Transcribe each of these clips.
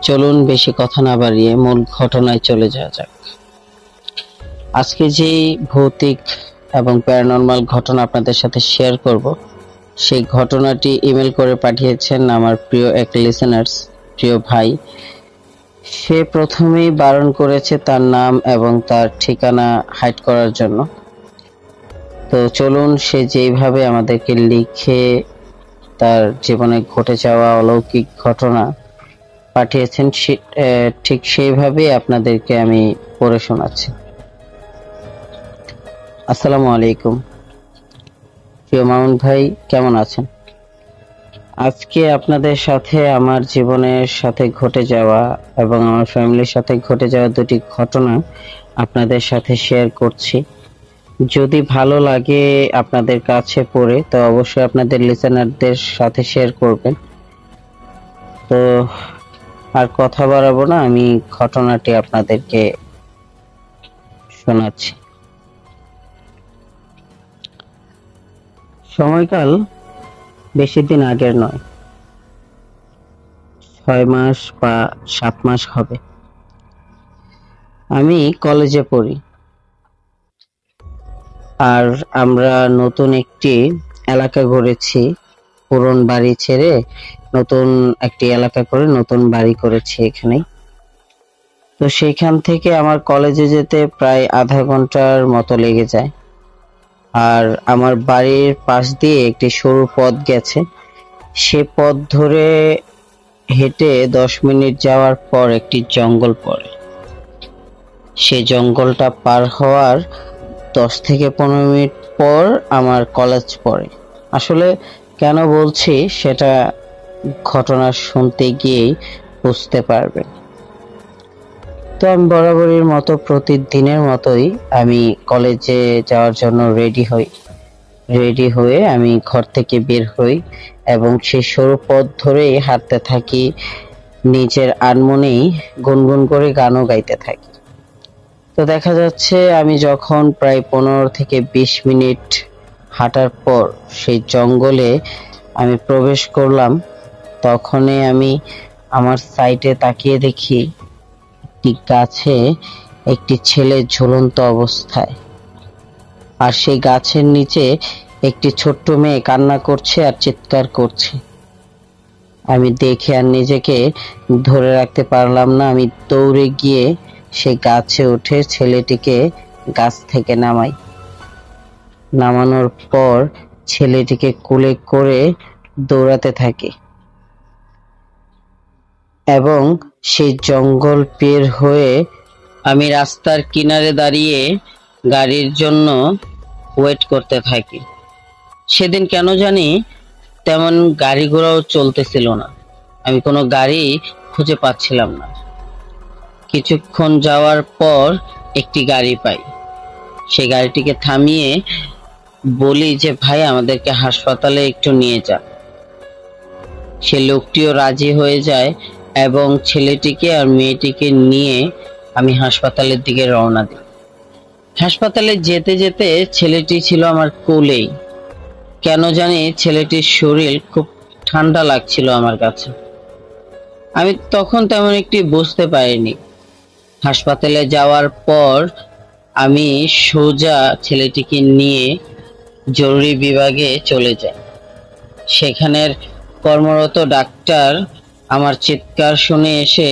চলুন বেশি কথা না বাড়িয়ে মূল ঘটনায় চলে যাওয়া যাক। আজকে যে ভৌতিক এবং প্যারানরমাল ঘটনা আপনাদের সাথে শেয়ার করব, সেই ঘটনাটি ইমেল করে পাঠিয়েছেন আমার প্রিয় এক লিসেনার্স, প্রিয় ভাই। সে প্রথমেই বারণ করেছে তার নাম এবং তার ঠিকানা হাইড করার জন্য। তো চলুন সে যেইভাবে আমাদেরকে লিখে তার জীবনে ঘটে যাওয়া অলৌকিক ঘটনা পাঠিয়েছেন ঠিক সেইভাবেই আপনাদেরকে আমি পড়ে শোনাচ্ছি। আসসালামু আলাইকুম প্রিয় মামুন ভাই, কেমন আছেন? আজকে আপনাদের সাথে আমার জীবনের সাথে ঘটে যাওয়া এবং আমার ফ্যামিলির সাথে ঘটে যাওয়া দুটি ঘটনা আপনাদের সাথে শেয়ার করছি। যদি ভালো লাগে আপনাদের কাছে পড়ে, তো অবশ্যই আপনাদের লিসেনারদের সাথে শেয়ার করবেন। তো আর কথা বাড়াবো না, আমি ঘটনাটি আপনাদেরকে শোনাচ্ছি। সময়কাল বেশি দিন আগের নয়, 6 মাস বা 7 মাস হবে। আমি কলেজে পড়ি, আর আমরা নতুন একটি এলাকা গড়েছি। পুরন বাড়ি ছেড়ে নতুন একটি এলাকা করে নতুন বাড়ি করেছি এখানে। তো সেইখান থেকে আমার কলেজে যেতে প্রায় আধা ঘন্টার মতো লেগে যায়। আর আমার বাড়ির পাশ দিয়ে একটি সরু পথ গেছে, সে পথ ধরে হেঁটে 10 মিনিট যাওয়ার পর একটি জঙ্গল পড়ে। সে জঙ্গলটা পার হওয়ার 10 থেকে 15 মিনিট পর আমার কলেজ পড়ে। আসলে কেন বলছি সেটা ঘটনা শুনতে গিয়েই বুঝতে পারবেন। তো আমি বরাবরের মতো প্রতিদিনের মতোই আমি কলেজে যাওয়ার জন্য রেডি হয়ে আমি ঘর থেকে বের হই এবং সেই সরু পথ ধরেই হাঁটতে থাকি। নিজের আনমনেই গুনগুন করে গানও গাইতে থাকি। তো দেখা যাচ্ছে আমি যখন প্রায় 15 থেকে 20 মিনিট হাঁটার পর সেই জঙ্গলে আমি প্রবেশ করলাম, তখনই আমি আমার সাইডে তাকিয়ে দেখি একটি গাছে একটি ছেলে ঝুলন্ত অবস্থায়, আর সেই গাছের নিচে একটি ছোট্ট মেয়ে কান্না করছে আর চিৎকার করছে। আমি দেখে আর নিজেকে ধরে রাখতে পারলাম না। আমি দৌড়ে গিয়ে সে গাছে উঠে ছেলেটিকে গাছ থেকে নামাই। নামানোর পর ছেলেটিকে কোলে করে দৌড়াতে থাকি এবং সেই জঙ্গল পের হয়ে আমি রাস্তার কিনারে দাঁড়িয়ে গাড়ির জন্য ওয়েট করতে থাকি। সেদিন কেন জানি তেমন গাড়ি ঘোড়াও চলতেছিল না, আমি কোনো গাড়ি খুঁজে পাচ্ছিলাম না। কিছুক্ষণ যাওয়ার পর একটি গাড়ি পাই। সেই গাড়িটিকে থামিয়ে বলি যে ভাই, আমাদেরকে হাসপাতালে একটু নিয়ে যা। সে লোকটিও রাজি হয়ে যায় এবং ছেলেটিকে আর মেয়েটিকে নিয়ে আমি হাসপাতালের দিকে রওনা দিই। হাসপাতালে যেতে যেতে ছেলেটি ছিল আমার কোলেই। কেন জানি ছেলেটির শরীর খুব ঠান্ডা লাগছিল আমার কাছে। আমি তখন তেমন একটি বুঝতে পারিনি। হাসপাতালে যাওয়ার পর আমি সোজা ছেলেটিকে নিয়ে জরুরি বিভাগে চলে যাই। সেখানের কর্মরত ডাক্তার আমার চিৎকার শুনে এসে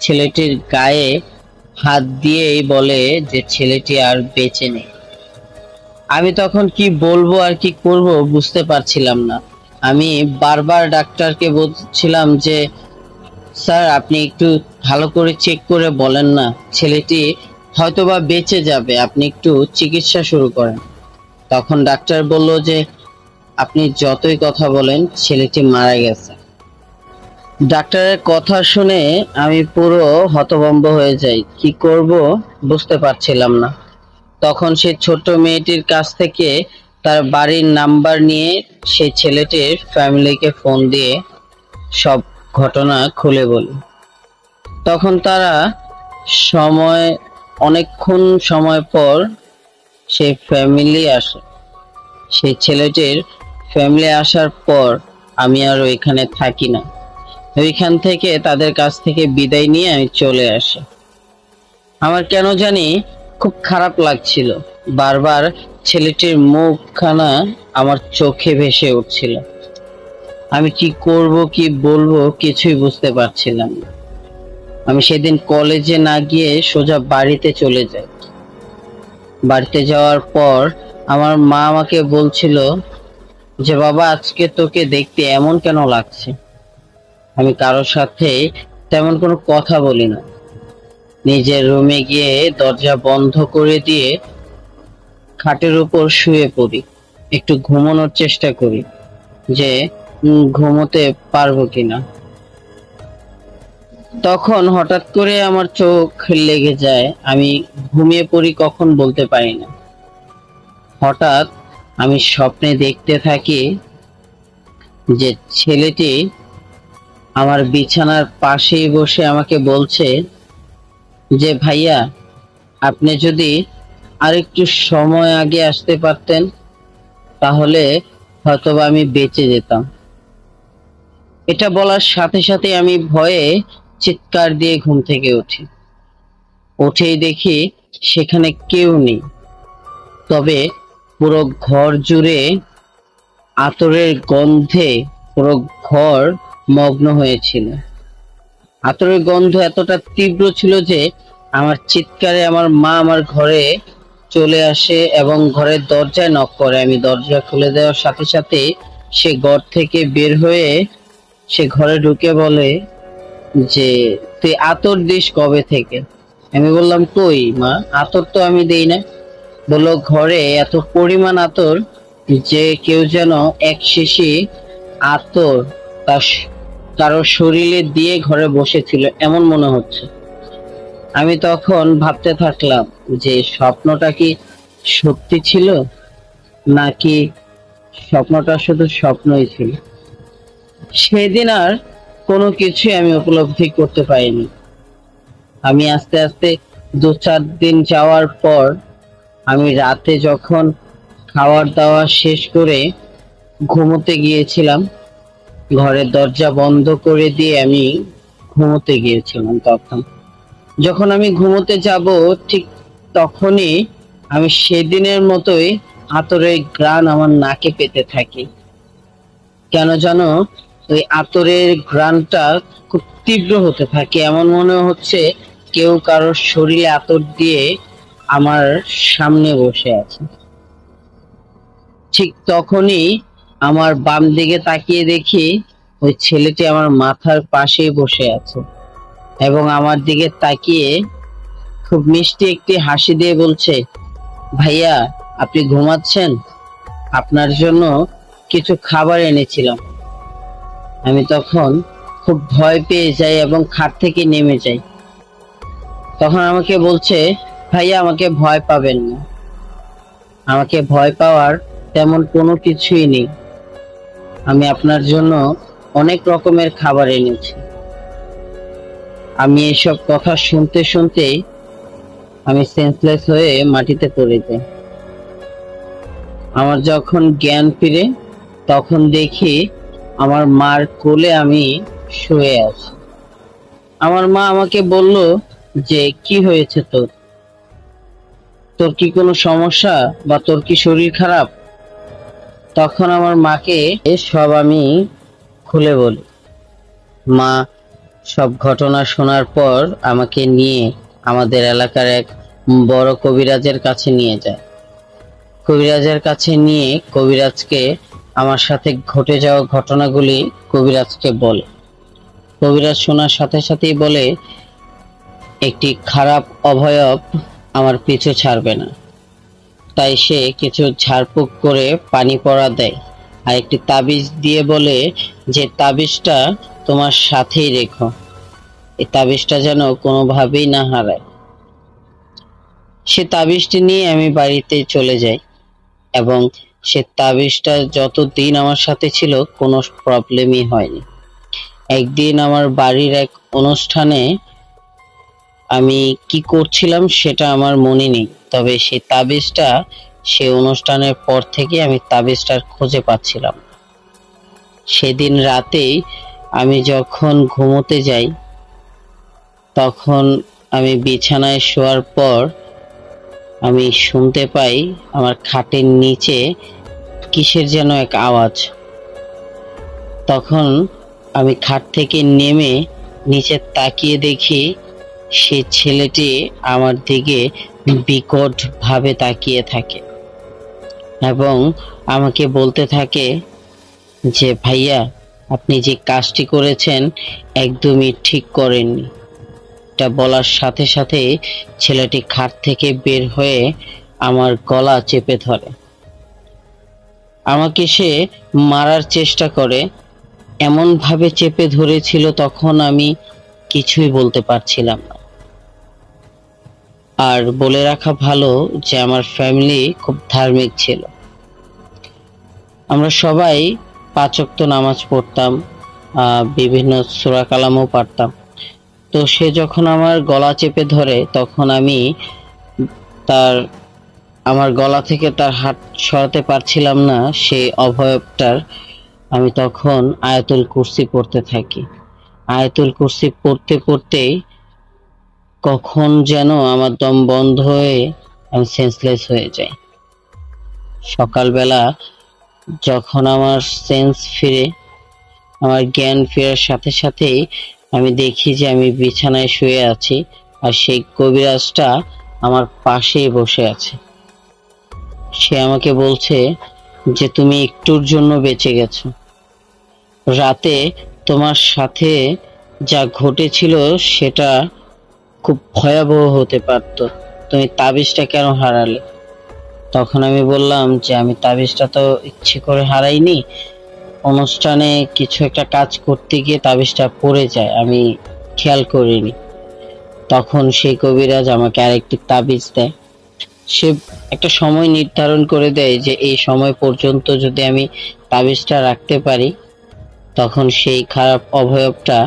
ছেলেটির গায়ে হাত দিয়েই বলে যে ছেলেটি আর বেঁচে নেই। আমি তখন কি বলবো আর কি করব বুঝতে পারছিলাম না। আমি বারবার ডাক্তারকে বলছিলাম যে স্যার, আপনি একটু ভালো করে চেক করে বলেন না, ছেলেটি হয়তোবা বেঁচে যাবে, আপনি একটু চিকিৎসা শুরু করেন। তখন ডাক্তার বলল যে আপনি যতই কথা বলেন, ছেলেটি মারা গেছে। ডাক্তারের কথা শুনে আমি পুরো হতভম্ব হয়ে যাই, কি করব বুঝতে পারছিলাম না। তখন সেই ছোট্ট মেয়েটির কাছ থেকে তার বাড়ির নাম্বার নিয়ে সেই ছেলেটির ফ্যামিলিকে ফোন দিয়ে সব ঘটনা খুলে বলি। তখন তারা অনেকক্ষণ সময় পর সেই ফ্যামিলি আসে। সেই ছেলেটির ফ্যামিলি আসার পর আমি আর ওইখানে থাকি না। ওইখান থেকে তাদের কাছ থেকে বিদায় নিয়ে আমি চলে আসি। আমার কেন জানি খুব খারাপ লাগছিল, বারবার ছেলেটির মুখখানা আমার চোখে ভেসে উঠছিল। আমি কি করব কি বলবো কিছুই বুঝতে পারছিলাম না। আমি সেদিন কলেজে না গিয়ে সোজা বাড়িতে চলে যাই। বাড়িতে যাওয়ার পর আমার মা আমাকে বলছিল যে বাবা, আজকে তোকে দেখতে এমন কেন লাগছে? আমি কারোর সাথে তেমন কোনো কথা বলি না, নিজের রুমে গিয়ে দরজা বন্ধ করে দিয়ে খাটের উপর শুয়ে পড়ি, একটু ঘুমানোর চেষ্টা করি যে ঘুমোতে পারবো কিনা। তখন হঠাৎ করে আমার চোখ লেগে যায়, আমি ঘুমিয়ে পড়ি কখন বলতে পারি না। হঠাৎ আমি স্বপ্নে দেখতে থাকি যে ছেলেটি আমার বিছানার পাশেই বসে আমাকে বলছে যে ভাইয়া, আপনি যদি আরেকটু সময় আগে আসতে পারতেন তাহলে হয়তোবা আমি বেঁচে যেতাম। এটা বলার সাথে সাথে আমি ভয়ে চিৎকার দিয়ে ঘুম থেকে উঠি। উঠেই দেখি সেখানে কেউ নেই, তবে পুরো ঘর জুড়ে আতরের গন্ধে পুরো ঘর মগ্ন হয়েছিল। আতরের গন্ধ এতটা তীব্র ছিল যে আমার চিৎকারে আমার মা আমার ঘরে চলে আসে এবং ঘরের দরজায় নক করে। আমি দরজা খুলে দেওয়ার সাথে সাথে সে ঘর থেকে বের হয়ে সে ঘরে ঢুকে বলে যে তুই আতর দিস কবে থেকে? আমি বললাম কই মা, আতর তো আমি দেই না। বললো ঘরে এত পরিমাণ আতর যে কেউ যেন এক শিশি আতর তার কারো শরীরে দিয়ে ঘরে বসেছিল এমন মনে হচ্ছে। আমি তখন ভাবতে থাকলাম যে স্বপ্নটা কি সত্যি ছিল নাকি স্বপ্নটা শুধু স্বপ্নই ছিল। সেদিন আর কোনো কিছুই আমি উপলব্ধি করতে পারিনি। আমি আস্তে আস্তে 2-4 দিন যাওয়ার পর আমি রাতে যখন খাওয়ার দাওয়া শেষ করে ঘুমোতে গিয়েছিলাম, ঘরের দরজা বন্ধ করে দিয়ে আমি ঘুমোতে গিয়েছিলাম। তখন যখন আমি ঘুমোতে যাব ঠিক তখনই আমি সেদিনের মতোই আতরের ঘ্রাণ আমার নাকে পেতে থাকি। কেন জানো ওই আতরের ঘ্রাণটা খুব তীব্র হতে থাকে, এমন মনে হচ্ছে কেউ কারোর শরীরে আতর দিয়ে আমার সামনে বসে আছে। ঠিক তখনই আমার বাম দিকে তাকিয়ে দেখি ওই ছেলেটি আমার মাথার পাশেই বসে আছে এবং আমার দিকে তাকিয়ে খুব মিষ্টি একটি হাসি দিয়ে বলছে, ভাইয়া আপনি ঘুমাচ্ছেন? আপনার জন্য কিছু খাবার এনেছিলাম। আমি তখন খুব ভয় পেয়ে যাই এবং খাট থেকে নেমে যাই। তখন আমাকে বলছে, ভাইয়া আমাকে ভয় পাবেন না, আমাকে ভয় পাওয়ার তেমন কোনো কিছুই নেই। আমি আপনার জন্য অনেক রকমের খাবার এনেছি। আমি এসব কথা শুনতে শুনতেই আমি সেন্সলেস হয়ে মাটিতে পড়ে যাই। আমার যখন জ্ঞান ফিরে তখন দেখি আমার মার কোলে আমি শুয়ে আছি। আমার মা আমাকে বলল যে কি হয়েছে তোর, তোর কি কোনো সমস্যা বা তোর কি শরীর খারাপ? তখন আমার মাকে সব আমি খুলে বলি। মা সব ঘটনা শোনার পর আমাকে নিয়ে আমাদের এলাকার এক বড় কবিরাজের কাছে নিয়ে যায়। কবিরাজের কাছে নিয়ে কবিরাজকে আমার সাথে ঘটে যাওয়া ঘটনাগুলি কবিরাজকে বলে। কবিরাজ শোনার সাথে সাথেই বলে একটি খারাপ অবয়ব আমার পিছু ছাড়বে না, তাই সে কিছু ঝাড়ফুঁক করে পানি পড়া দেয় আর একটি তাবিজ দিয়ে বলে যে তাবিজটা তোমার সাথেই রেখো, এই তাবিজটা যেন কোনোভাবেই না হারায়। সে তাবিজটি নিয়ে আমি বাড়িতে চলে যাই এবং সে তাবিজটা যতদিন আমার সাথে ছিল কোনো প্রবলেমই হয়নি। একদিন আমার বাড়ির এক অনুষ্ঠানে আমি কি করছিলাম সেটা আমার মনে নেই, তবে সেই তাবিজটা সে অনুষ্ঠানের পর থেকে আমি তাবিজটার খুঁজে পাচ্ছিলাম। সেদিন রাতেই আমি যখন ঘুমোতে যাই তখন আমি বিছানায় শোয়ার পর আমি শুনতে পাই আমার খাটের নিচে কিসের যেন এক আওয়াজ। তখন আমি খাট থেকে নেমে নিচে তাকিয়ে দেখি সে ছেলেটি আমার দিকে বিকট ভাবে তাকিয়ে থাকে এবং আমাকে বলতে থাকে যে ভাইয়া, আপনি যে কাজটি করেছেন একদমই ঠিক করেননি। এটা বলার সাথে সাথে ছেলেটি খাট থেকে বের হয়ে আমার গলা চেপে ধরে। আমাকে সে মারার চেষ্টা করে, এমন ভাবে চেপে ধরেছিল তখন আমি কিছুই বলতে পারছিলাম না। আর বলে রাখা ভালো যে আমার ফ্যামিলি খুব ধার্মিক ছিল। আমরা সবাই 5 ওয়াক্ত নামাজ পড়তাম, বিভিন্ন সূরা কালামও পারতাম। তো সে যখন আমার গলা চেপে ধরে তখন আমি তার আমার গলা থেকে তার হাত সরাতে পারছিলাম না সেই অভয়টার। আমি তখন আয়াতুল কুরসি পড়তে থাকি। আয়াতুল কুরসি পড়তে পড়তেই কখন যেন আমার দম বন্ধ হয়ে আমি সেন্সলেস হয়ে যাই। সকালবেলা যখন আমার সেন্স ফিরে, আমার জ্ঞান ফেরার সাথে সাথেই আমি দেখি যে আমি বিছানায় শুয়ে আছি আর সেই কবিরাজটা আমার পাশেই বসে আছে। সে আমাকে বলছে যে তুমি একটুর জন্য বেঁচে গেছো। রাতে তোমার সাথে যা ঘটেছিল সেটা খুব ভয়াবহ হতে পারত। তুমি তাবিজটা কেন হারালে? তখন আমি বললাম যে আমি তাবিজটা তো ইচ্ছে করে হারাইনি, অনুষ্ঠানে কিছু একটা কাজ করতে গিয়ে তাবিজটা পড়ে যায়, আমি খেয়াল করিনি। তখন সেই কবিরাজ আমাকে আরেকটি তাবিজ দেয়। সে একটা সময় নির্ধারণ করে দেয় যে এই সময় পর্যন্ত যদি আমি তাবিজটা রাখতে পারি তখন সেই খারাপ অবয়বটা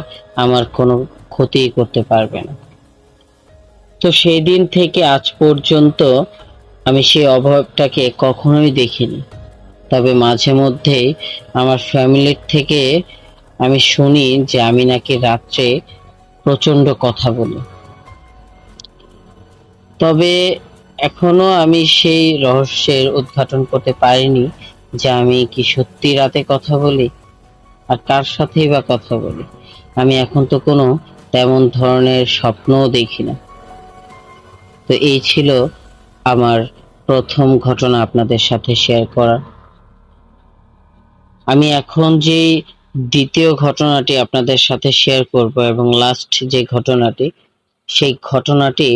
আমার কোনো ক্ষতি করতে পারবে না। তো সেই দিন থেকে আজ পর্যন্ত আমি সেই অবয়বটাকে কখনোই দেখিনি। তবে মাঝে মধ্যেই আমার ফ্যামিলির থেকে আমি শুনি যে আমি নাকি রাত্রে প্রচন্ড কথা বলি। তবে এখনো আমি সেই রহস্যের উদ্ঘাটন করতে পারিনি যে আমি কি সত্যি রাতে কথা বলি আর কার সাথেই বা কথা বলি। আমি এখন তো কোনো তেমন ধরনের স্বপ্নও দেখি না। তো এই ছিল আমার প্রথম ঘটনা আপনাদের সাথে শেয়ার করা। আমি এখন যে দ্বিতীয় ঘটনাটি আপনাদের সাথে শেয়ার করব এবং লাস্ট যে ঘটনাটি, সেই ঘটনাটি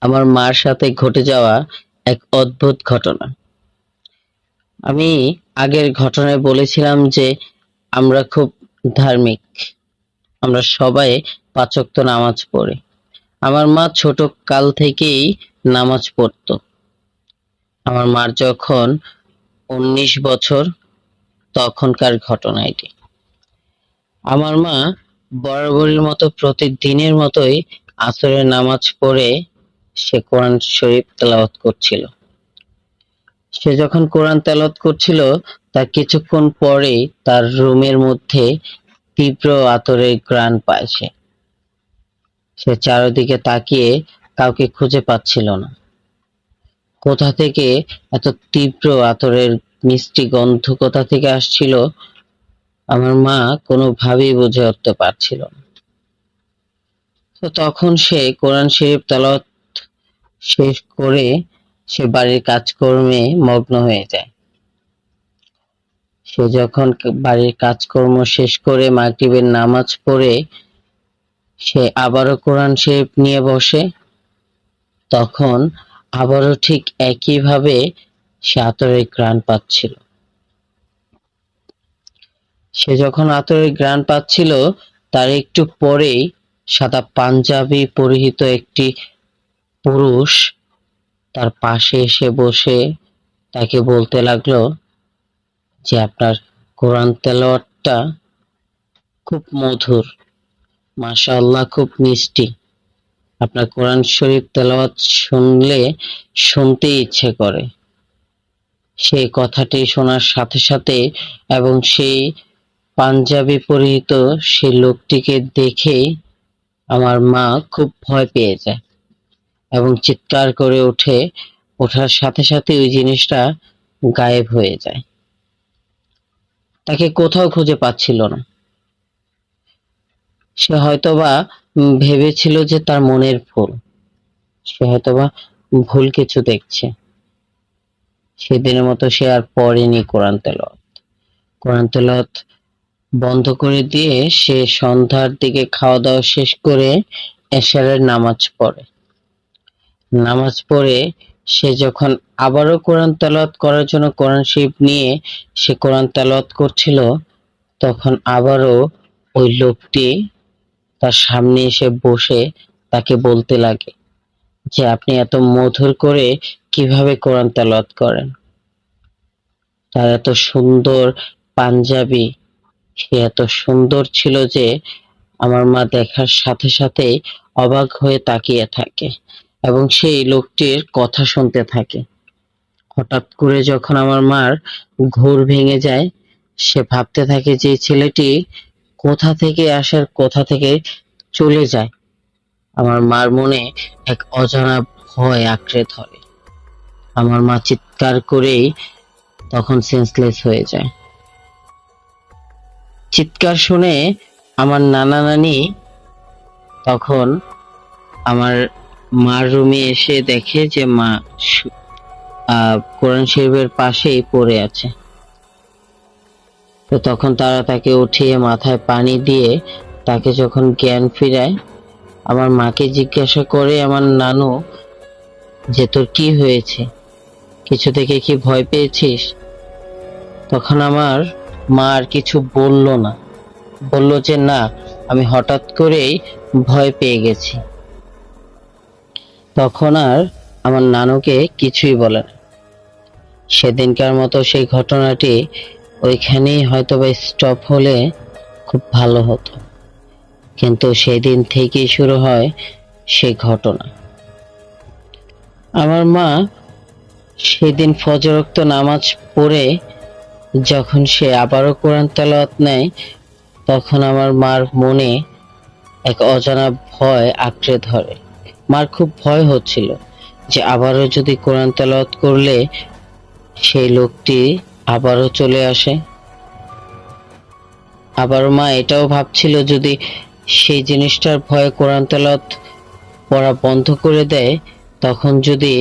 আমার মার সাথে ঘটে যাওয়া এক অদ্ভুত ঘটনা। আমি আগের ঘটনায় বলেছিলাম যে আমরা খুব ধার্মিক, আমরা সবাই 5 ওয়াক্ত নামাজ পড়ি। আমার মা ছোট কাল থেকেই নামাজ পড়তো। আমার মার যখন 19 বছর তখনকার ঘটনা এটি। আমার মা বরাবরের মতো প্রতিদিনের মতোই আসরের নামাজ পড়ে সে কোরআন শরীফ তেলাওয়াত করছিল। সে যখন কোরআন তেলাওয়াত করছিল তার কিছুক্ষণ পরেই তার রুমের মধ্যে তীব্র আতরের ঘ্রাণ পায় সে। সে চারিদিকে তাকিয়ে কাউকে খুঁজে পাচ্ছিল না। কোথা থেকে এত তীব্র আতরের মিষ্টি গন্ধ কোথা থেকে আসছিল আমার মা কোনোভাবেই বুঝে উঠতে পারছিল না। তো তখন সে কোরআন শরীফ তেলাওয়াত শেষ করে সে বাড়ির কাজকর্মে মগ্ন হয়ে যায়। সে যখন বাড়ির কাজকর্ম শেষ করে মাগরিবের নামাজ পড়ে সে আবারও কোরআন শরীফ নিয়ে বসে, তখন আবারও ঠিক একইভাবে সে আতরের ঘ্রাণ পাচ্ছিল। সে যখন আতরের ঘ্রাণ পাচ্ছিল তার একটু পরেই সাদা পাঞ্জাবি পরিহিত একটি পুরুষ তার পাশে এসে বসে তাকে বলতে লাগলো যে আপনার কোরআন তেলাওয়াতটা খুব মধুর, মাশাআল্লাহ, খুব মিষ্টি। আপনার কোরআন শরীফ তেলাওয়াত শুনলে শুনতে ইচ্ছে করে। সেই কথাটি শোনার সাথে সাথে এবং সেই পাঞ্জাবি পরিহিত সেই লোকটিকে দেখে আমার মা খুব ভয় পেয়ে যায় এবং চিৎকার করে ওঠার সাথে সাথে ওই জিনিসটা গায়েব হয়ে যায়। তাকে কোথাও খুঁজে পাচ্ছিল না। সে হয়তোবা ভেবেছিল যে তার মনের ভুল, সে হয়তোবা ভুল কিছু দেখছে। সেদিনের মতো সে আর পড়েনি কোরআন তেলাওয়াত বন্ধ করে দিয়ে সে সন্ধ্যার দিকে খাওয়া দাওয়া শেষ করে এশারের নামাজ পড়ে। নামাজ পড়ে সে যখন আবারও কোরআন তেলাওয়াত করার জন্য কোরআন শরীফ নিয়ে সে কোরআন তেলাওয়াত করছিল, তখন আবারও ওই লোকটি তার সামনে এসে বসে তাকে বলতে লাগে যে আপনি এত মধুর করে কিভাবে কোরআন তেলাওয়াত করেন। তার এত সুন্দর পাঞ্জাবি, সে এত সুন্দর ছিল যে আমার মা দেখার সাথে সাথেই অবাক হয়ে তাকিয়ে থাকে এবং সেই লোকটির কথা শুনতে থাকে। হঠাৎ করে যখন আমার মার ঘোর ভেঙে যায়, সে ভাবতে থাকে যে এই ছেলেটি কোথা থেকে আসার কোথা থেকে চলে যায়। আমার মার মনে এক অজানা ভয় আঁকড়ে ধরে। আমার মা চিৎকার করেই তখন সেন্সলেস হয়ে যায়। চিৎকার শুনে আমার নানা নানি তখন আমার মার রুমে এসে দেখে যে মা কোরআন শরীফের পাশেই পড়ে আছে। তো তখন তারা তাকে উঠিয়ে মাথায় পানি দিয়ে তাকে যখন জ্ঞান ফিরায়, আমার মাকে জিজ্ঞাসা করে আমার নানু যে তোর কি হয়েছে, কিছু থেকে কি ভয় পেয়েছিস? তখন আমার মা আর কিছু বলল না, বলল যে না, আমি হঠাৎ করেই ভয় পেয়ে গেছি। তখন আর আমার নানুকে কিছুই বলে না। সেদিনকার মতো সেই ঘটনাটি ওইখানেই হয়তোবা স্টপ হলে খুব ভালো হতো, কিন্তু সেদিন থেকেই শুরু হয় সেই ঘটনা। আমার মা সেদিন ফজর ওয়াক্ত নামাজ পড়ে যখন সে আবারও কোরআন তেলাওয়াত নেয়, তখন আমার মার মনে এক অজানা ভয় আঁকড়ে ধরে। মার খুব ভয় হচ্ছিল যে আবারও যদি কোরআন তেলাওয়াত করলে সেই লোকটি আবারও চলে আসে। আবারও মা এটাও ভাবছিল যদি সেই জিনিসটার ভয়ে কোরআন তেলাওয়াত পড়া বন্ধ করে দেয়, তখন যদি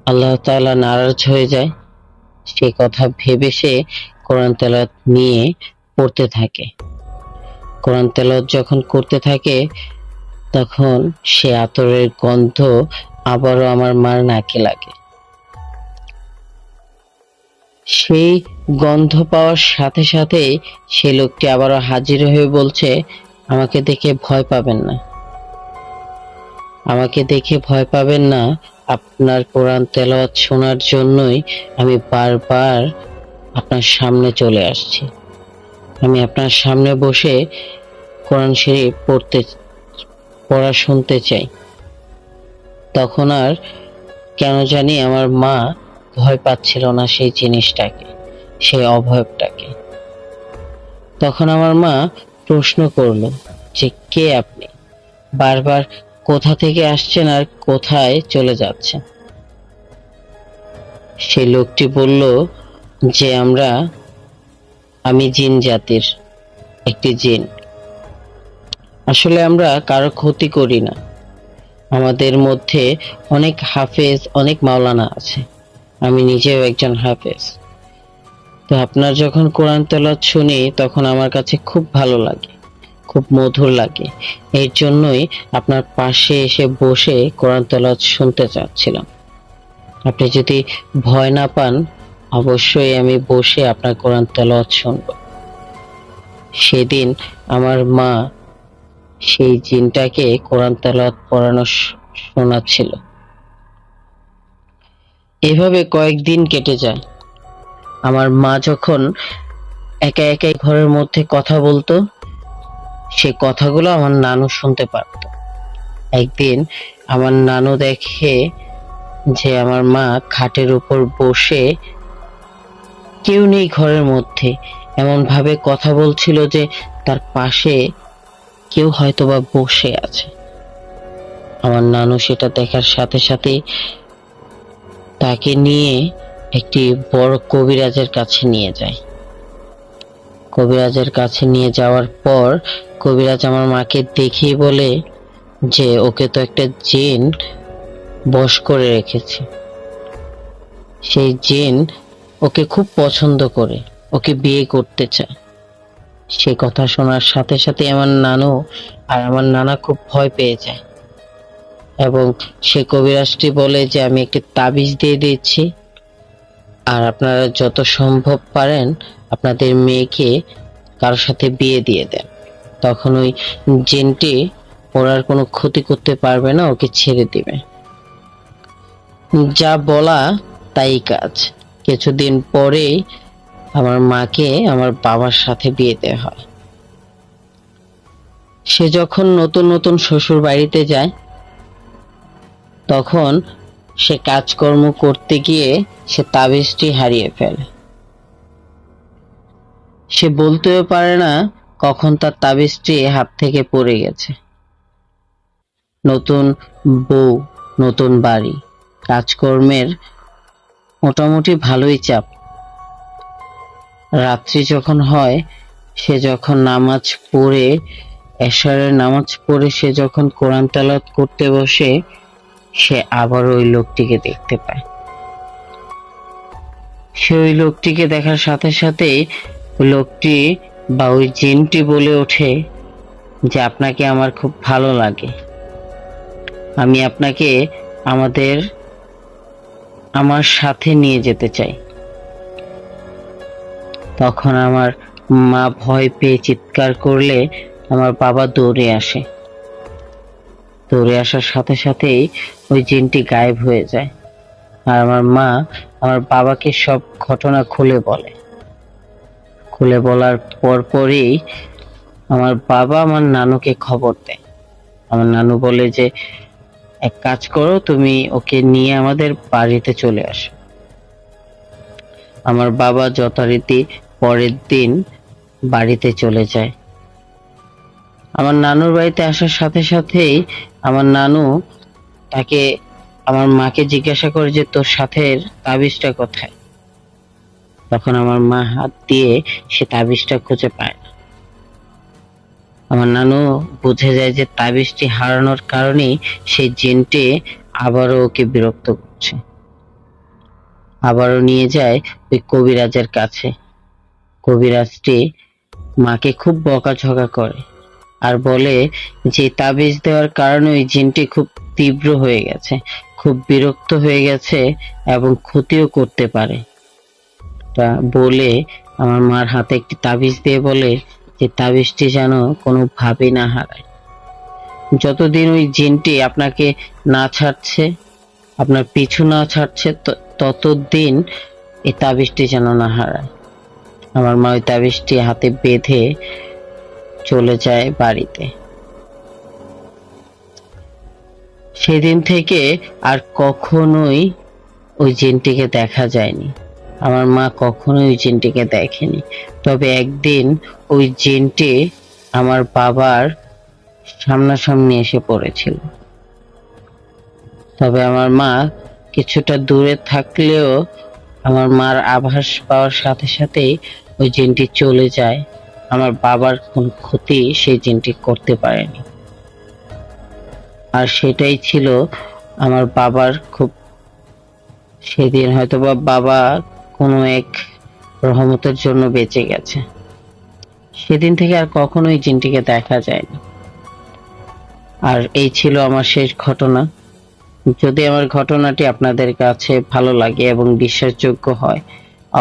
আল্লাহ তাআলা নারাজ হয়ে যায়। সেই কথা ভেবে সে কোরআন তেলাওয়াত নিয়ে পড়তে থাকে। কোরআন তেলাওয়াত যখন করতে থাকে, তখন সে আতরের গন্ধ আবারও আমার মার নাকে লাগে। সেই গন্ধ পাওয়ার সাথে সাথেই সে লোকটি আবারও হাজির হয়ে বলছে, আমাকে দেখে ভয় পাবেন না, আমাকে দেখে ভয় পাবেন না, আপনার কোরআন তেলাওয়াত শোনার জন্যই আমি বারবার আপনার সামনে চলে আসছি। আমি আপনার সামনে বসে কোরআন শরীফ পড়া শুনতে চাই। তখন আর কেন জানি আমার মা ভয় পাচ্ছিল না সেই জিনিসটাকে, সেই অভয়টাকে। তখন আমার মা প্রশ্ন করলো যে কে আপনি, বারবার কোথা থেকে আসছেন আর কোথায় চলে যাচ্ছেন? সেই লোকটি বলল যে আমি জিন জাতির একটি জিন। আসলে আমরা কারো ক্ষতি করি না। আমাদের মধ্যে অনেক হাফেজ, অনেক মাওলানা আছে, আমি নিজেও একজন হাফেজ। তো আপনার যখন কোরআন তেলাওয়াত শুনি তখন আমার কাছে খুব ভালো লাগে, খুব মধুর লাগে। এর জন্যই আপনার পাশে এসে বসে কোরআন তেলাওয়াত শুনতে চাচ্ছিলাম। আপনি যদি ভয় না পান, অবশ্যই আমি বসে আপনার কোরআন তেলাওয়াত শুনব। সেদিন আমার মা সেই জিনটাকে কোরআন তেলাওয়াত পড়ানো শোনাচ্ছিল। এভাবে কয়েকদিন কেটে যায়। আমার মা যখন একা একাই ঘরের মধ্যে কথা বলতো, সে কথাগুলো আমার নানু শুনতে পারত। একদিন আমার নানু দেখে যে আমার মা খাটের উপর বসে, কেউ নেই ঘরের মধ্যে, এমন ভাবে কথা বলছিল যে তার পাশে কেউ হয়তোবা বসে আছে। আমার নানু সেটা দেখার সাথে সাথে তাকে নিয়ে একটি বড় কবিরাজের কাছে নিয়ে যায়। কবিরাজের কাছে নিয়ে যাওয়ার পর কবিরাজ আমার মাকে দেখিয়ে বলে যে ওকে তো একটা জিন বশ করে রেখেছে। সেই জিন ওকে খুব পছন্দ করে, ওকে বিয়ে করতে চায়। সে কথা শোনার সাথে সাথে আমার নানু আর আমার নানা খুব ভয় পেয়ে যায় এবং সে কবিরাজটি বলে যে আমি একটি তাবিজ দিয়ে দিচ্ছি, আর আপনারা যত সম্ভব পারেন আপনাদের মেয়েকে কারোর সাথে বিয়ে দিয়ে দেন, তখন ওই জিনটি ওর আর কোনো ক্ষতি করতে পারবে না, ওকে ছেড়ে দিবে। যা বলা তাই কাজ। কিছুদিন পরেই আমার মাকে আমার বাবার সাথে বিয়ে দেওয়া হয়। সে যখন নতুন নতুন শ্বশুর বাড়িতে যায় তখন সে কাজকর্ম করতে গিয়ে সে তাবিজটি হারিয়ে ফেলে। সে বলতেও পারে না কখন তার তাবিজটি হাত থেকে পড়ে গেছে। নতুন বউ, নতুন বাড়ি, কাজকর্মের মোটামুটি ভালোই চাপ। রাত্রি যখন হয়, সে যখন নামাজ পড়ে, এশারের নামাজ পড়ে সে যখন কোরআন তেলাওয়াত করতে বসে, সে আবার ওই লোকটিকে দেখতে পায়। সে ওই লোকটিকে দেখার সাথে সাথেই ওই লোকটি বা ওই জিনটি বলে ওঠে যে আপনাকে আমার খুব ভালো লাগে, আমি আপনাকে আমার সাথে নিয়ে যেতে চাই। তখন আমার মা ভয় পেয়ে চিৎকার করলে আমার বাবা দৌড়ে আসে। দৌড়ে আসার সাথে সাথেই ওই জিনটি গায়েব হয়ে যায়। আর আমার মা আমার বাবাকে সব ঘটনা খুলে বলে। খুলে বলার পরপরই আমার বাবা আমার নানুকে খবর দেয়। আমার নানু বলে যে এক কাজ করো, তুমি ওকে নিয়ে আমাদের বাড়িতে চলে আসো। আমার বাবা যথারীতি পরের দিন বাড়িতে চলে যায়। আমার নানুর বাড়িতে আসার সাথে সাথেই আমার নানু আমার মাকে জিজ্ঞাসা করে যে তোর সাথের তাবিজটা কোথায়। তখন আমার মা হাত দিয়ে সে তাবিজটা খুঁজে পায় না। আমার নানু বুঝে যায় যে তাবিজটি হারানোর কারণেই সেই জিনটি আবারও ওকে বিরক্ত করছে। আবারও নিয়ে যায় ওই কবিরাজের কাছে। কবিরাজটি মাকে খুব বকাঝকা করে আর বলে যে তাবিজ দেওয়ার কারণে ওই জিনটি খুব তীব্র হয়ে গেছে, খুব বিরক্ত হয়ে গেছে এবং ক্ষতিও করতে পারে। তা বলে আমার মার হাতে একটি তাবিজ দিয়ে বলে যে তাবিজটি যেন কোনোভাবেই না হারায়। যতদিন ওই জিনটি আপনাকে না ছাড়ছে, আপনার পিছু না ছাড়ছে, ততদিন এই তাবিজটি যেন না হারায়। আমার মা ওই তাবিজটি হাতে বেঁধে চলে যায় বাড়িতে। সেদিন থেকে আর কখনোই ওই জিনটিকে দেখা যায়নি। আমার মা কখনোই ওই জিনটিকে দেখেনি। তবে একদিন ওই জিনটি আমার বাবার সামনাসামনি এসে পড়েছিল। তবে আমার মা কিছুটা দূরে থাকলেও আমার মার আভাস পাওয়ার সাথে সাথেই ওই জিনটি চলে যায়। আমার বাবার কোনো ক্ষতি সেই জিনটি করতে পারেনি। আর সেটাই ছিল আমার বাবার খুব, সেদিন হয়তোবা বাবা কোনো এক রহমতের জন্য বেঁচে গেছে। সেদিন থেকে আর কখনোই জিনটিকে দেখা যায়নি। আর এই ছিল আমার শেষ ঘটনা। যদি আমার ঘটনাটি আপনাদের কাছে ভালো লাগে এবং বিশ্বাসযোগ্য হয়,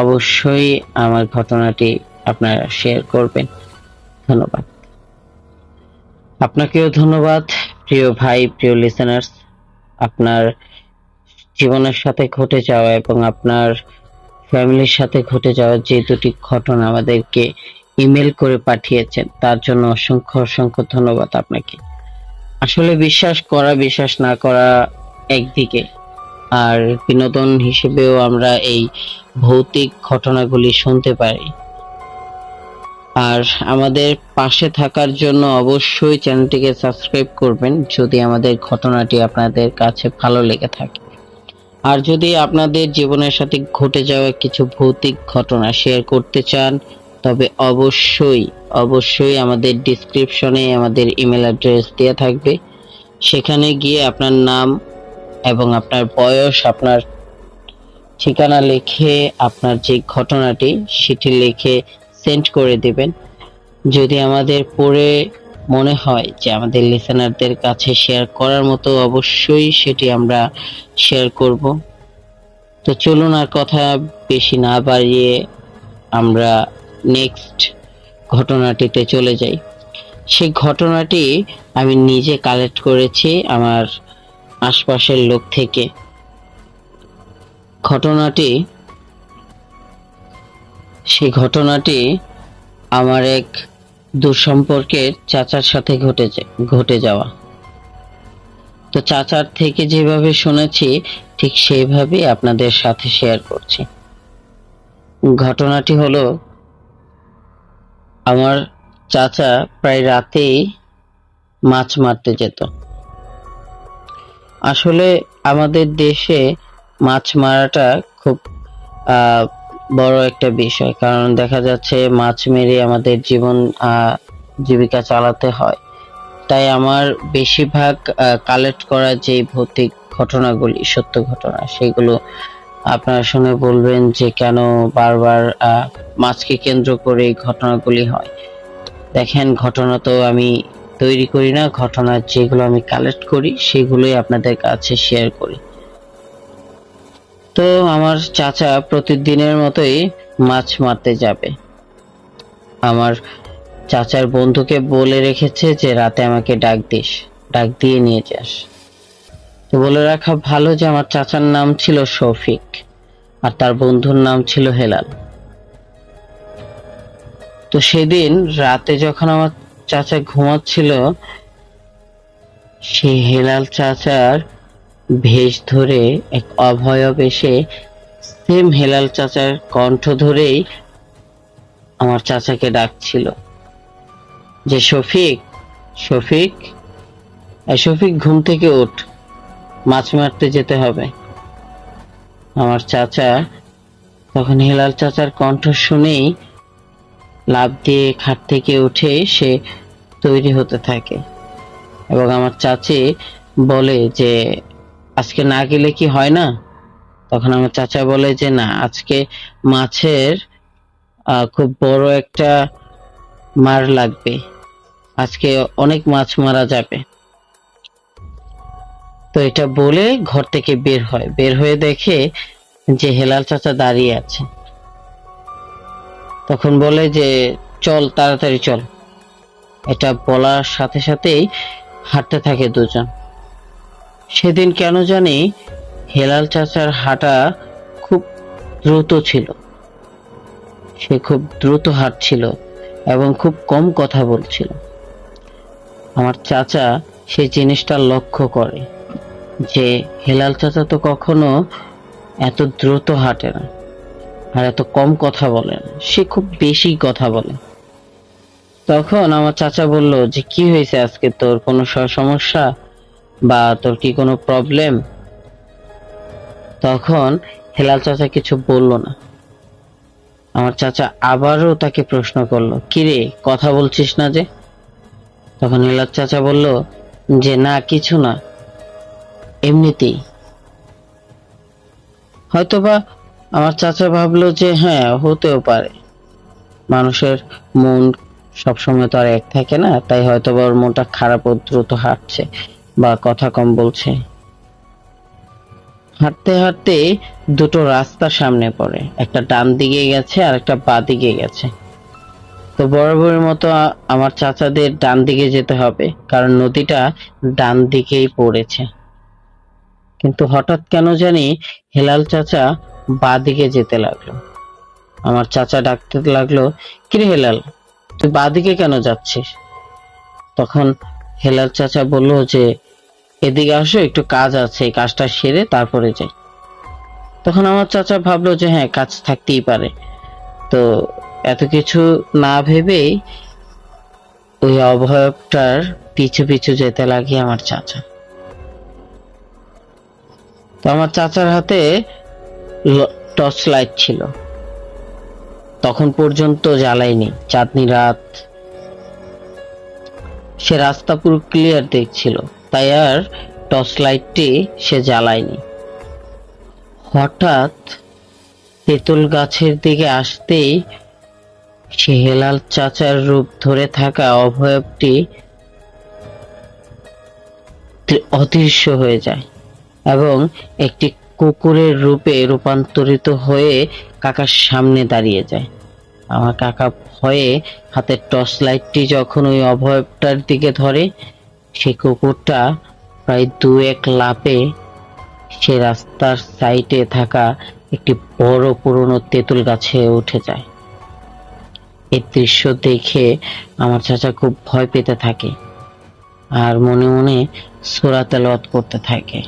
অবশ্যই আমার ঘটনাটি আপনারা শেয়ার করবেন। ধন্যবাদ। আপনাকেও ধন্যবাদ প্রিয় ভাই, প্রিয় লিসেনার্স। আপনার জীবনের সাথে ঘটে যাওয়া এবং আপনার ফ্যামিলির সাথে ঘটে যাওয়া যে দুটি ঘটনা আমাদেরকে ইমেল করে পাঠিয়েছেন, তার জন্য অসংখ্য অসংখ্য ধন্যবাদ আপনাকে। আসলে বিশ্বাস করা বিশ্বাস না করা একদিকে, আর বিনোদন হিসেবেও আমরা এই ভৌতিক ঘটনাগুলি শুনতে পারি। আর আমাদের পাশে থাকার জন্য অবশ্যই চ্যানেলটিকে সাবস্ক্রাইব করবেন যদি আমাদের ঘটনাটি আপনাদের কাছে ভালো লেগে থাকে। আর যদি আপনাদের জীবনের সাথে ঘটে যাওয়া কিছু ভৌতিক ঘটনা শেয়ার করতে চান, তবে অবশ্যই আমাদের ডেসক্রিপশনে আমাদের ইমেল অ্যাড্রেস দেওয়া থাকবে। সেখানে গিয়ে আপনার নাম এবং আপনার বয়স, আপনার ঠিকানা লিখে আপনার যে ঘটনাটি সেটি লিখে সেন্ড করে দিবেন। যদি আমাদের পড়ে মনে হয় যে আমাদের লিসেনারদের কাছে শেয়ার করার মতো, অবশ্যই সেটি আমরা শেয়ার করব। তো চলুন আর কথা বেশি না বাড়িয়ে আমরা নেক্সট ঘটনাটিতে চলে যাই। সেই ঘটনাটি আমি নিজে কালেক্ট করেছি আমার আশপাশের লোক থেকে। সেই ঘটনাটি আমার এক দুঃসম্পর্কের চাচার সাথে ঘটে যাওয়া। তো চাচার থেকে যেভাবে শুনেছি ঠিক সেইভাবেই আপনাদের সাথে শেয়ার করছি। ঘটনাটি হলো, আমার চাচা প্রায় রাতেই মাছ মারতে যেত। আসলে আমাদের দেশে মাছ মারাটা খুব বড় একটা বিষয়, কারণ দেখা যাচ্ছে মাছ মেরে আমাদের জীবিকা চালাতে হয়। তাই আমার বেশিরভাগ কালেক্ট করা যে ভৌতিক ঘটনাগুলি, সত্য ঘটনা, সেগুলো আপনারা শুনে বলবেন যে কেন বারবার মাছকে কেন্দ্র করে এই ঘটনাগুলি হয়। দেখেন, ঘটনা তো আমি তৈরি করি না, ঘটনা যেগুলো আমি কালেক্ট করি সেগুলোই আপনাদের কাছে শেয়ার করি। তো আমার চাচা প্রতিদিনের মতোই মাছ মারতে যাবে। আমার চাচার বন্ধুকে বলে রেখেছে যে রাতে আমাকে ডাক দিয়ে নিয়ে যাস। তো বলে রাখা ভালো যে আমার চাচার নাম ছিল শফিক আর তার বন্ধুর নাম ছিল হেলাল। তো সেদিন রাতে যখন আমার চাচা ঘুমাচ্ছিল, সেই হেলাল চাচার ভেষ ধরে এক অভয়ব এসে সেম হেলাল চাচার কণ্ঠ ধরেই আমার চাচাকে ডাকছিল যে শফিক, শফিক, শফিক, ঘুম থেকে ওঠ, মাছ মারতে যেতে হবে। আমার চাচা তখন হেলাল চাচার কণ্ঠ শুনেই লাফ দিয়ে খাট থেকে উঠে সে তৈরি হতে থাকে এবং আমার চাচি বলে যে আজকে না গেলে কি হয় না? তখন আমার চাচা বলে যে না, আজকে মাছের খুব বড় একটা মার লাগবে, আজকে অনেক মাছ মারা যাবে। তো এটা বলে ঘর থেকে বের হয়ে দেখে যে হেলাল চাচা দাঁড়িয়ে আছে। তখন বলে যে চল, তাড়াতাড়ি চল। এটা বলার সাথে সাথেই হাঁটতে থাকে দুজন। সেদিন কেন জানি হেলাল চাচার হাঁটা খুব দ্রুত ছিল, সে খুব দ্রুত হাঁটছিল এবং খুব কম কথা বলছিল। আমার চাচা সেই জিনিসটা লক্ষ্য করে যে হেলাল চাচা তো কখনো এত দ্রুত হাঁটে না আর এত কম কথা বলে না, সে খুব বেশি কথা বলে। তখন আমার চাচা বলল যে কি হয়েছে, আজকে তোর কোনো সমস্যা বা তোর কি কোনো প্রবলেম? তখন হেলাল চাচা কিছু বলল না। আমার চাচা আবারও তাকে প্রশ্ন করলো, কিরে, কথা বলছিস না যে? তখন হেলাল চাচা বলল যে না, কিছু না, এমনিতেই। হয়তোবা আমার চাচা ভাবলো যে হ্যাঁ, হতেও পারে, মানুষের মন সবসময় তো আর এক থাকে না, তাই হয়তোবা ওর মনটা খারাপ, ও দ্রুত হাঁটছে বা কথা কম বলছে। হাঁটতে হাঁটতে দুটো রাস্তা সামনে পড়ে, একটা ডান দিকে গেছে আর একটা বাঁ দিকে গেছে। তো বরাবরের মতো আমার চাচাদের ডান দিকে যেতে হবে, কারণ নদীটা ডান দিকেই পড়েছে। কিন্তু হঠাৎ কেন জানি হেলাল চাচা বাঁ দিকে যেতে লাগলো। আমার চাচা ডাকতে লাগলো, কিরে হেলাল, তুই বাঁ দিকে কেন যাচ্ছিস? তখন হেলাল চাচা বলল যে এদিকে আসো, একটু কাজ আছে, এই কাজটা সেরে তারপরে যাই। তখন আমার চাচা ভাবলো যে হ্যাঁ, কাজ থাকতেই পারে। তো এত কিছু না ভেবেই ওই অভয়টার পিছু পিছু যেতে লাগে আমার চাচা। তো আমার চাচার হাতে টর্চ লাইট ছিল, তখন পর্যন্ত জ্বালায়নি, চাঁদনি রাত, সে রাস্তা পুরো ক্লিয়ার দেখছিল, তাই আর টর্চ লাইটটি সে জ্বালায়নি। হঠাৎ তেঁতুল গাছের দিকে আসতেই সে হেলাল চাচার রূপ ধরে থাকা অভয়টি অদৃশ্য হয়ে যায় এবং একটি কুকুরের রূপে রূপান্তরিত হয়ে কাকার সামনে দাঁড়িয়ে যায়। আমার কাকা ভয়ে হাতের টর্চ লাইটটি যখন ওই অভয়টার দিকে ধরে, সে কুকুরটা প্রায় 2-1 লাফে সে রাস্তার সাইডে থাকা একটি বড় পুরনো তেঁতুল গাছে উঠে যায়। এই দৃশ্য দেখে আমার চাচা খুব ভয় পেতে থাকে আর মনে মনে সূরা তেলাওয়াত করতে থাকে।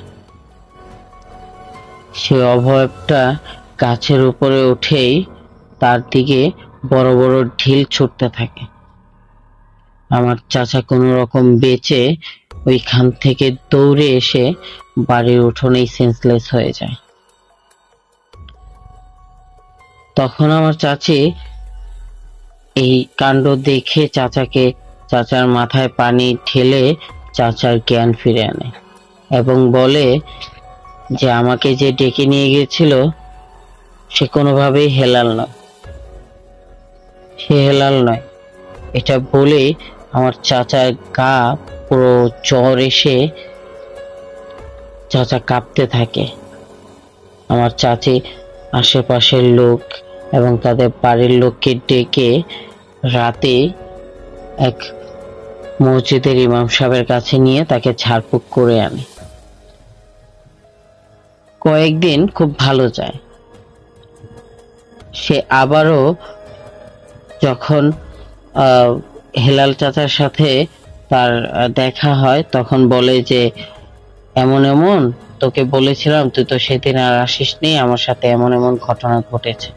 সে অভয়টা গাছের উপরে উঠেই তার দিকে বড় বড় ঢিল ছুটতে থাকে। আমার চাচা কোনো রকম বেঁচে ওইখান থেকে দৌড়ে এসে বাড়ির উঠোনেই সেন্সলেস হয়ে যায়। তখন আমার চাচি এই কাণ্ড দেখে চাচার মাথায় পানি ঢেলে চাচার জ্ঞান ফিরে আনে এবং বলে যে আমাকে যে ডেকে নিয়ে গিয়েছিল সে কোনোভাবেই হেলাল নয়, সে হেলাল নয়। এটা বলে আমার চাচার গা পুরো জ্বর এসে চাচা কাঁপতে থাকে। আমার চাচি আশেপাশের লোক এবং তাদের বাড়ির লোককে ডেকে রাতে এক মসজিদের ইমাম সাহেবের কাছে নিয়ে তাকে ঝাড়ফুঁক করে আনে। কয়েকদিন খুব ভালো যায়। সে আবারও যখন হেলাল চাচার সাথে তার দেখা হয় তখন বলে যে এমন এমন তোকে বলেছিলাম, তুই তো সেদিন আর আসিসনি, আমার সাথে এমন এমন ঘটনা ঘটেছে।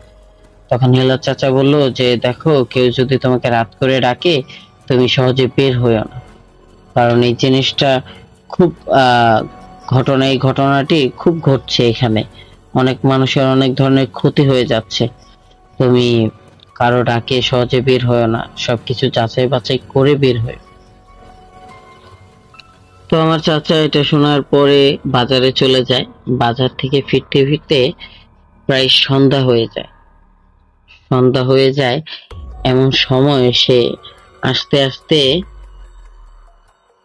তখন হেলাল চাচা বলল যে দেখো, কেউ যদি তোমাকে রাত করে ডাকে তুমি সহজে বের হইও না, কারণ এই জিনিসটা খুব এই ঘটনাটি খুব ঘটছে, এখানে অনেক মানুষের অনেক ধরনের ক্ষতি হয়ে যাচ্ছে, তুমি কারো ডাকে সহজে বের হইও না, সবকিছু যাচাই বাছাই করে বের হইও। তো আমার চাচা এটা শোনার পরে বাজারে চলে যায়। বাজার থেকে ফিরতে ফিরতে প্রায় সন্ধ্যা হয়ে যায়। এমন সময় সে আস্তে আস্তে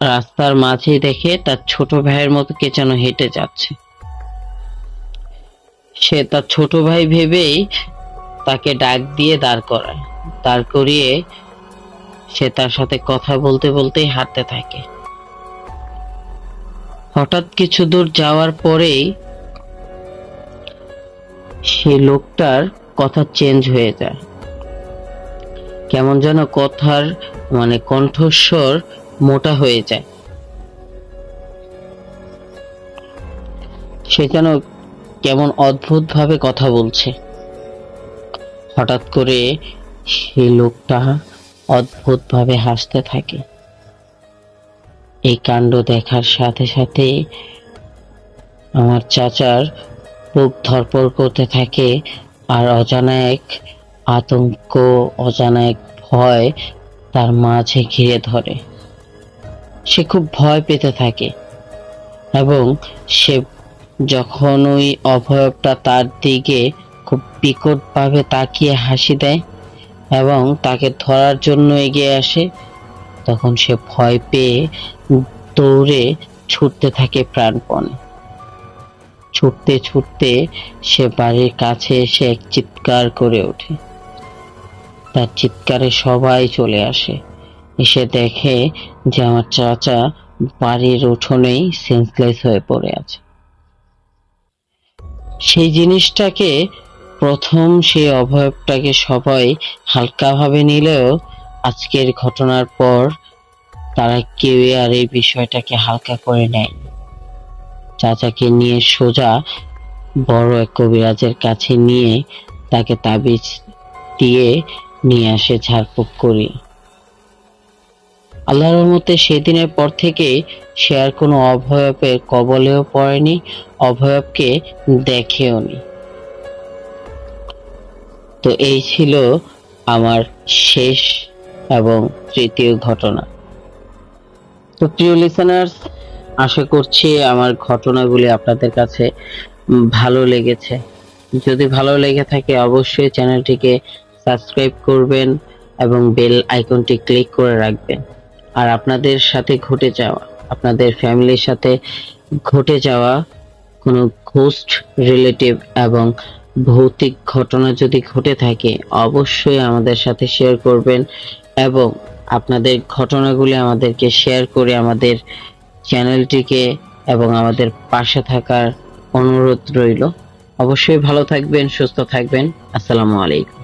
রাস্তার মাঝে দেখে তার ছোট ভাইয়ের মতো কে যেন হেঁটে যাচ্ছে। সে তার ছোট ভাই ভেবেই তাকে ডাক দিয়ে দাঁড় করিয়ে সে তার সাথে কথা বলতে বলতেই হাঁটতে থাকে। হঠাৎ কিছু দূর যাওয়ার পরেই সে লোকটার কথা চেঞ্জ হয়ে যায়, কেমন যেন কথার কণ্ঠস্বর মোটা হয়ে যায়। সে যেন কেমন অদ্ভুত ভাবে কথা বলছে। হঠাৎ করে সেই লোকটা অদ্ভুত ভাবে হাসতে থাকে। এই কাণ্ড দেখার সাথে সাথে আমার চাচার বুক ধড়ফড় করতে থাকে আর অজানা এক আতঙ্ক, অজানা এক ভয় তার মাঝে ঘিরে ধরে। সে খুব ভয় পেতে থাকে এবং সে যখন ওই অভয়টা তার দিকে খুব বিকট ভাবে তাকিয়ে হাসি দেয় এবং তাকে ধরার জন্য এগিয়ে আসে, তখন সে ভয় পেয়ে দৌড়ে ছুটতে থাকে প্রাণপণে। ছুটতে ছুটতে সে বাড়ির কাছে এসে এক চিৎকার করে ওঠে। তার চিৎকারে সবাই চলে আসে, এসে দেখে যে আমার চাচা বাড়ির উঠোনেই সেন্সলেস হয়ে পড়ে আছে। সেই জিনিসটাকে প্রথম সেই অভয়টাকে সবাই হালকাভাবে নিলেও আজকের ঘটনার পর তারা কেউই আর এই বিষয়টাকে হালকা করে নেয়। চাচাকে নিয়ে সোজা বড় এক কবিরাজের কাছে নিয়ে তাকে তাবিজ দিয়ে নিয়ে আসে ঝাড়ফুঁক করি। আল্লাহর রহমতে সেদিনের পর থেকে সে আর কোনো অভয়াপের কবলেও পড়েনি, অভয়াপকে দেখেওনি। তো এই ছিল আমার শেষ এবং তৃতীয় ঘটনা। তো প্রিয় লিসেনার্স, আশা করছি আমার ঘটনাগুলি আপনাদের কাছে ভালো লেগেছে। যদি ভালো লেগে থাকে অবশ্যই চ্যানেলটিকে সাবস্ক্রাইব করবেন এবং বেল আইকনটি ক্লিক করে রাখবেন। আর আপনাদের সাথে ঘটে যাওয়া, আপনাদের ফ্যামিলির সাথে ঘটে যাওয়া কোনো ঘোস্ট রিলেটিভ এবং ভৌতিক ঘটনা যদি ঘটে থাকে অবশ্যই আমাদের সাথে শেয়ার করবেন এবং আপনাদের ঘটনাগুলি আমাদেরকে শেয়ার করে আমাদের চ্যানেলটিকে এবং আমাদের পাশে থাকার অনুরোধ রইল। অবশ্যই ভালো থাকবেন, সুস্থ থাকবেন। আসসালামু আলাইকুম।